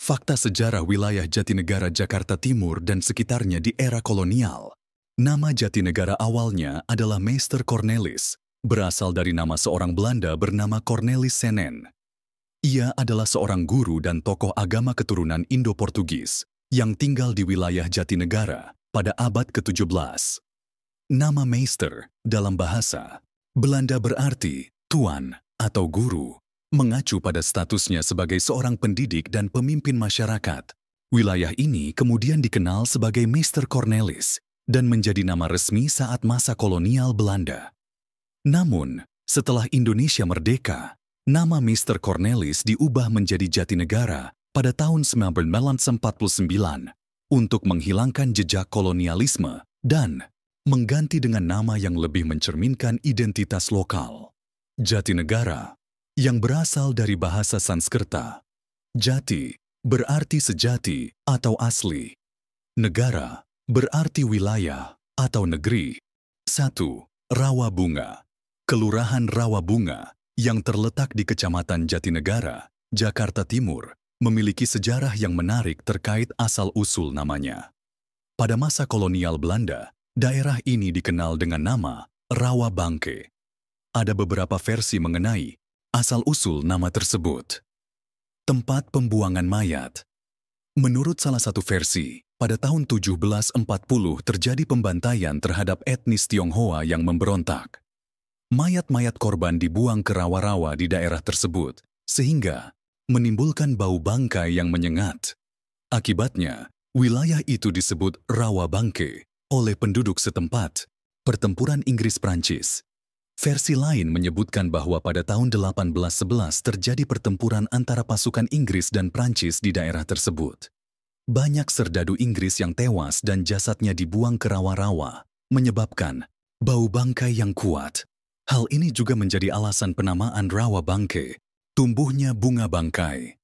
Fakta sejarah wilayah Jatinegara Jakarta Timur dan sekitarnya di era kolonial. Nama Jatinegara awalnya adalah Meester Cornelis, berasal dari nama seorang Belanda bernama Cornelis Senen. Ia adalah seorang guru dan tokoh agama keturunan Indo-Portugis yang tinggal di wilayah Jatinegara pada abad ke-17. Nama Meester dalam bahasa Belanda berarti tuan atau guru, mengacu pada statusnya sebagai seorang pendidik dan pemimpin masyarakat. Wilayah ini kemudian dikenal sebagai Meester Cornelis dan menjadi nama resmi saat masa kolonial Belanda. Namun, setelah Indonesia merdeka, nama Meester Cornelis diubah menjadi Jatinegara pada tahun 1949 untuk menghilangkan jejak kolonialisme dan mengganti dengan nama yang lebih mencerminkan identitas lokal. Jatinegara, yang berasal dari bahasa Sanskerta. Jati berarti sejati atau asli. Negara berarti wilayah atau negeri. 1. Rawabunga. Kelurahan Rawabunga yang terletak di Kecamatan Jatinegara, Jakarta Timur, memiliki sejarah yang menarik terkait asal-usul namanya. Pada masa kolonial Belanda, daerah ini dikenal dengan nama Rawabangke. Ada beberapa versi mengenai asal-usul nama tersebut. Tempat pembuangan mayat. Menurut salah satu versi, pada tahun 1740 terjadi pembantaian terhadap etnis Tionghoa yang memberontak. Mayat-mayat korban dibuang ke rawa-rawa di daerah tersebut, sehingga menimbulkan bau bangkai yang menyengat. Akibatnya, wilayah itu disebut Rawabangke oleh penduduk setempat. Pertempuran Inggris-Prancis. Versi lain menyebutkan bahwa pada tahun 1811 terjadi pertempuran antara pasukan Inggris dan Prancis di daerah tersebut. Banyak serdadu Inggris yang tewas dan jasadnya dibuang ke rawa-rawa, menyebabkan bau bangkai yang kuat. Hal ini juga menjadi alasan penamaan Rawabangke, tumbuhnya bunga bangkai.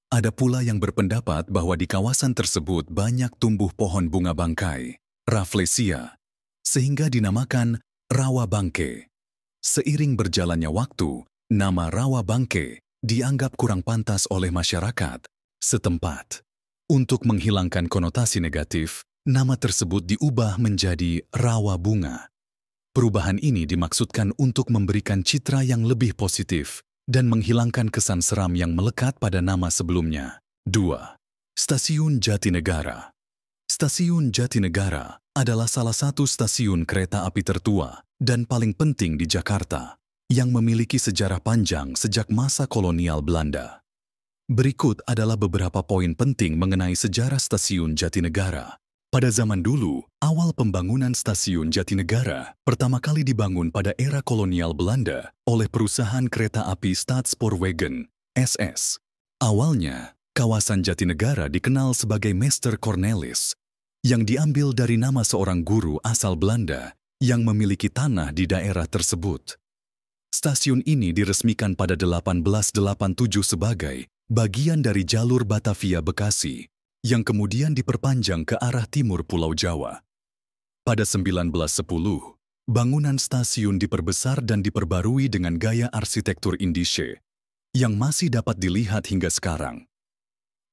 Ada pula yang berpendapat bahwa di kawasan tersebut banyak tumbuh pohon bunga bangkai, Rafflesia, sehingga dinamakan Rawabangke. Seiring berjalannya waktu, nama Rawabangke dianggap kurang pantas oleh masyarakat setempat. Untuk menghilangkan konotasi negatif, nama tersebut diubah menjadi Rawabunga. Perubahan ini dimaksudkan untuk memberikan citra yang lebih positif dan menghilangkan kesan seram yang melekat pada nama sebelumnya. 2. Stasiun Jatinegara. Stasiun Jatinegara adalah salah satu stasiun kereta api tertua dan paling penting di Jakarta, yang memiliki sejarah panjang sejak masa kolonial Belanda. Berikut adalah beberapa poin penting mengenai sejarah stasiun Jatinegara. Pada zaman dulu, awal pembangunan stasiun Jatinegara pertama kali dibangun pada era kolonial Belanda oleh perusahaan kereta api Staatspoorwegen, SS. Awalnya, kawasan Jatinegara dikenal sebagai Meester Cornelis, yang diambil dari nama seorang guru asal Belanda yang memiliki tanah di daerah tersebut. Stasiun ini diresmikan pada 1887 sebagai bagian dari jalur Batavia Bekasi, yang kemudian diperpanjang ke arah timur Pulau Jawa. Pada 1910, bangunan stasiun diperbesar dan diperbarui dengan gaya arsitektur Indische, yang masih dapat dilihat hingga sekarang.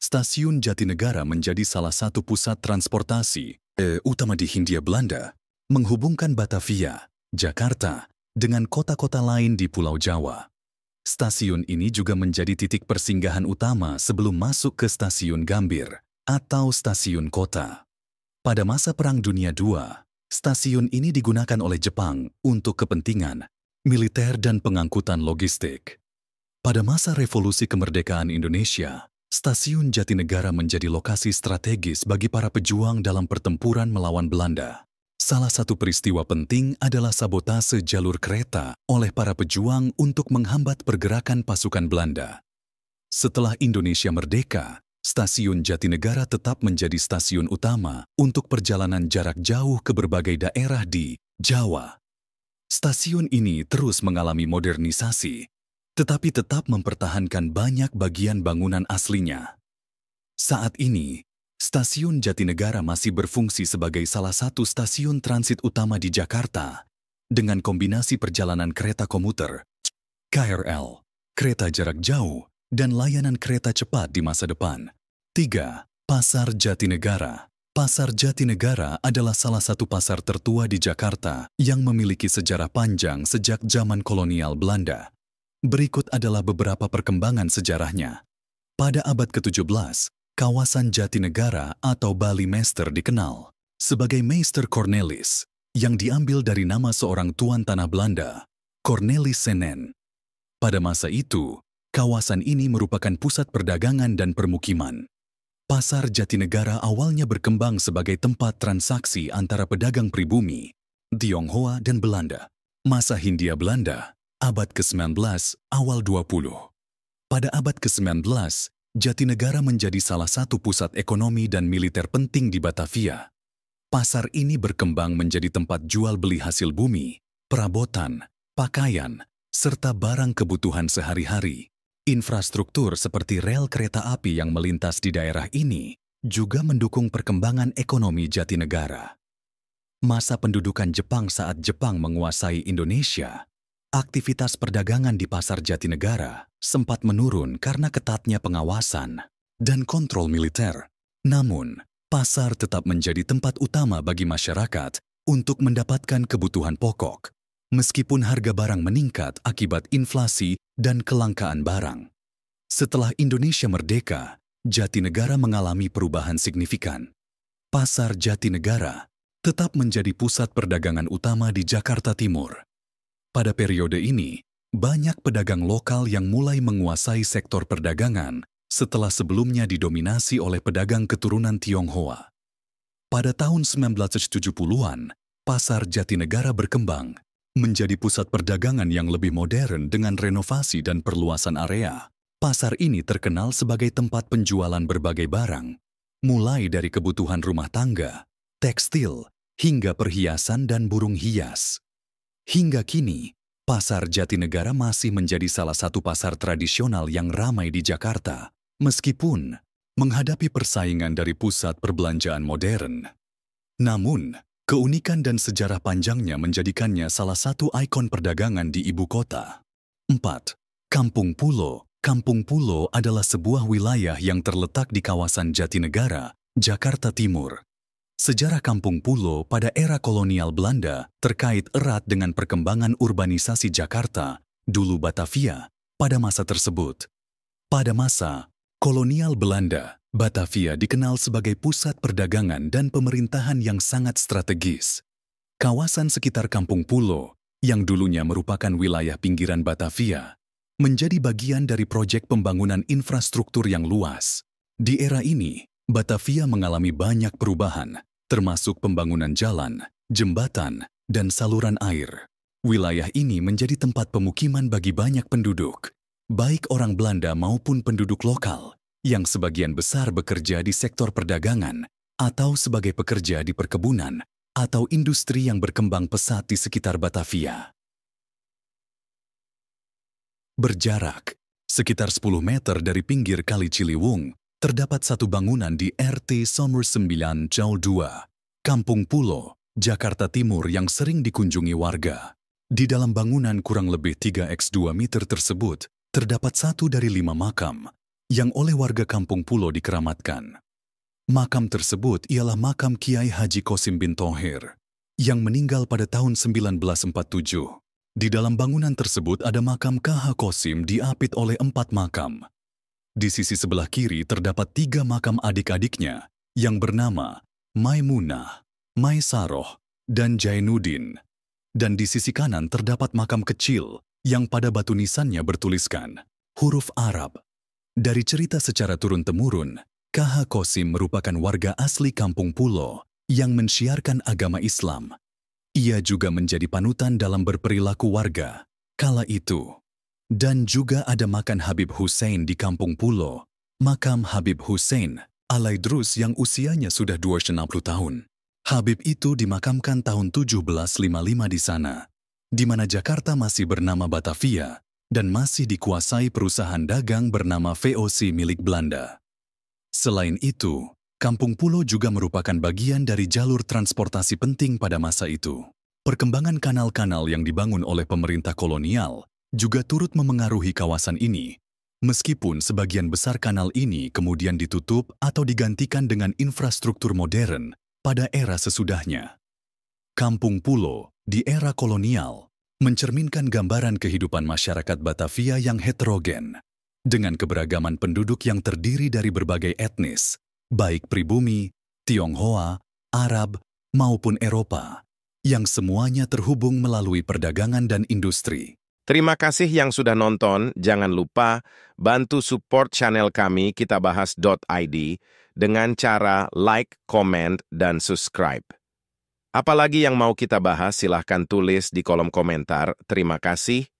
Stasiun Jatinegara menjadi salah satu pusat transportasi, utama di Hindia Belanda, menghubungkan Batavia, Jakarta, dengan kota-kota lain di Pulau Jawa. Stasiun ini juga menjadi titik persinggahan utama sebelum masuk ke Stasiun Gambir, atau stasiun kota. Pada masa Perang Dunia II, stasiun ini digunakan oleh Jepang untuk kepentingan militer dan pengangkutan logistik. Pada masa Revolusi Kemerdekaan Indonesia, Stasiun Jatinegara menjadi lokasi strategis bagi para pejuang dalam pertempuran melawan Belanda. Salah satu peristiwa penting adalah sabotase jalur kereta oleh para pejuang untuk menghambat pergerakan pasukan Belanda. Setelah Indonesia merdeka, Stasiun Jatinegara tetap menjadi stasiun utama untuk perjalanan jarak jauh ke berbagai daerah di Jawa. Stasiun ini terus mengalami modernisasi, tetapi tetap mempertahankan banyak bagian bangunan aslinya. Saat ini, Stasiun Jatinegara masih berfungsi sebagai salah satu stasiun transit utama di Jakarta, dengan kombinasi perjalanan kereta komuter, KRL, kereta jarak jauh, dan layanan kereta cepat di masa depan. 3. Pasar Jatinegara. Pasar Jatinegara adalah salah satu pasar tertua di Jakarta yang memiliki sejarah panjang sejak zaman kolonial Belanda. Berikut adalah beberapa perkembangan sejarahnya. Pada abad ke-17, kawasan Jatinegara atau Bali Meester dikenal sebagai Meester Cornelis, yang diambil dari nama seorang tuan tanah Belanda, Cornelis Senen. Pada masa itu, kawasan ini merupakan pusat perdagangan dan permukiman. Pasar Jatinegara awalnya berkembang sebagai tempat transaksi antara pedagang pribumi, Tionghoa dan Belanda. Masa Hindia Belanda, abad ke-19, awal 20. Pada abad ke-19, Jatinegara menjadi salah satu pusat ekonomi dan militer penting di Batavia. Pasar ini berkembang menjadi tempat jual beli hasil bumi, perabotan, pakaian, serta barang kebutuhan sehari-hari. Infrastruktur seperti rel kereta api yang melintas di daerah ini juga mendukung perkembangan ekonomi Jatinegara. Masa pendudukan Jepang saat Jepang menguasai Indonesia, aktivitas perdagangan di pasar Jatinegara sempat menurun karena ketatnya pengawasan dan kontrol militer. Namun, pasar tetap menjadi tempat utama bagi masyarakat untuk mendapatkan kebutuhan pokok, meskipun harga barang meningkat akibat inflasi dan kelangkaan barang. Setelah Indonesia merdeka, Jatinegara mengalami perubahan signifikan. Pasar Jatinegara tetap menjadi pusat perdagangan utama di Jakarta Timur. Pada periode ini, banyak pedagang lokal yang mulai menguasai sektor perdagangan setelah sebelumnya didominasi oleh pedagang keturunan Tionghoa. Pada tahun 1970-an, pasar Jatinegara berkembang menjadi pusat perdagangan yang lebih modern dengan renovasi dan perluasan area. Pasar ini terkenal sebagai tempat penjualan berbagai barang, mulai dari kebutuhan rumah tangga, tekstil, hingga perhiasan dan burung hias. Hingga kini, pasar Jatinegara masih menjadi salah satu pasar tradisional yang ramai di Jakarta, meskipun menghadapi persaingan dari pusat perbelanjaan modern. Namun, keunikan dan sejarah panjangnya menjadikannya salah satu ikon perdagangan di ibu kota. 4. Kampung Pulo. Kampung Pulo adalah sebuah wilayah yang terletak di kawasan Jatinegara, Jakarta Timur. Sejarah Kampung Pulo pada era kolonial Belanda terkait erat dengan perkembangan urbanisasi Jakarta, dulu Batavia, pada masa tersebut. Pada masa kolonial Belanda, Batavia dikenal sebagai pusat perdagangan dan pemerintahan yang sangat strategis. Kawasan sekitar Kampung Pulo, yang dulunya merupakan wilayah pinggiran Batavia, menjadi bagian dari proyek pembangunan infrastruktur yang luas. Di era ini, Batavia mengalami banyak perubahan, termasuk pembangunan jalan, jembatan, dan saluran air. Wilayah ini menjadi tempat pemukiman bagi banyak penduduk, baik orang Belanda maupun penduduk lokal, yang sebagian besar bekerja di sektor perdagangan atau sebagai pekerja di perkebunan atau industri yang berkembang pesat di sekitar Batavia. Berjarak sekitar 10 meter dari pinggir Kali Ciliwung, terdapat satu bangunan di RT Sommer 9 Jaul 2, Kampung Pulo, Jakarta Timur yang sering dikunjungi warga. Di dalam bangunan kurang lebih 3x2 meter tersebut, terdapat satu dari 5 makam yang oleh warga Kampung Pulo dikeramatkan. Makam tersebut ialah makam Kiai Haji Qasim bin Thohir, yang meninggal pada tahun 1947. Di dalam bangunan tersebut ada makam KH Qasim diapit oleh 4 makam. Di sisi sebelah kiri terdapat 3 makam adik-adiknya yang bernama Maimunah, Maisaroh, dan Jainuddin. Dan di sisi kanan terdapat makam kecil yang pada batu nisannya bertuliskan huruf Arab. Dari cerita secara turun-temurun, KH Qasim merupakan warga asli Kampung Pulo yang mensiarkan agama Islam. Ia juga menjadi panutan dalam berperilaku warga kala itu. Dan juga ada makam Habib Hussein di Kampung Pulo, makam Habib Hussein Alaidrus yang usianya sudah 260 tahun. Habib itu dimakamkan tahun 1755 di sana, di mana Jakarta masih bernama Batavia dan masih dikuasai perusahaan dagang bernama VOC milik Belanda. Selain itu, Kampung Pulo juga merupakan bagian dari jalur transportasi penting pada masa itu. Perkembangan kanal-kanal yang dibangun oleh pemerintah kolonial juga turut memengaruhi kawasan ini. Meskipun sebagian besar kanal ini kemudian ditutup atau digantikan dengan infrastruktur modern pada era sesudahnya. Kampung Pulo di era kolonial mencerminkan gambaran kehidupan masyarakat Batavia yang heterogen, dengan keberagaman penduduk yang terdiri dari berbagai etnis, baik pribumi, Tionghoa, Arab, maupun Eropa, yang semuanya terhubung melalui perdagangan dan industri. Terima kasih yang sudah nonton. Jangan lupa bantu support channel kami kitabahas.id dengan cara like, comment, dan subscribe. Apalagi yang mau kita bahas, silahkan tulis di kolom komentar. Terima kasih.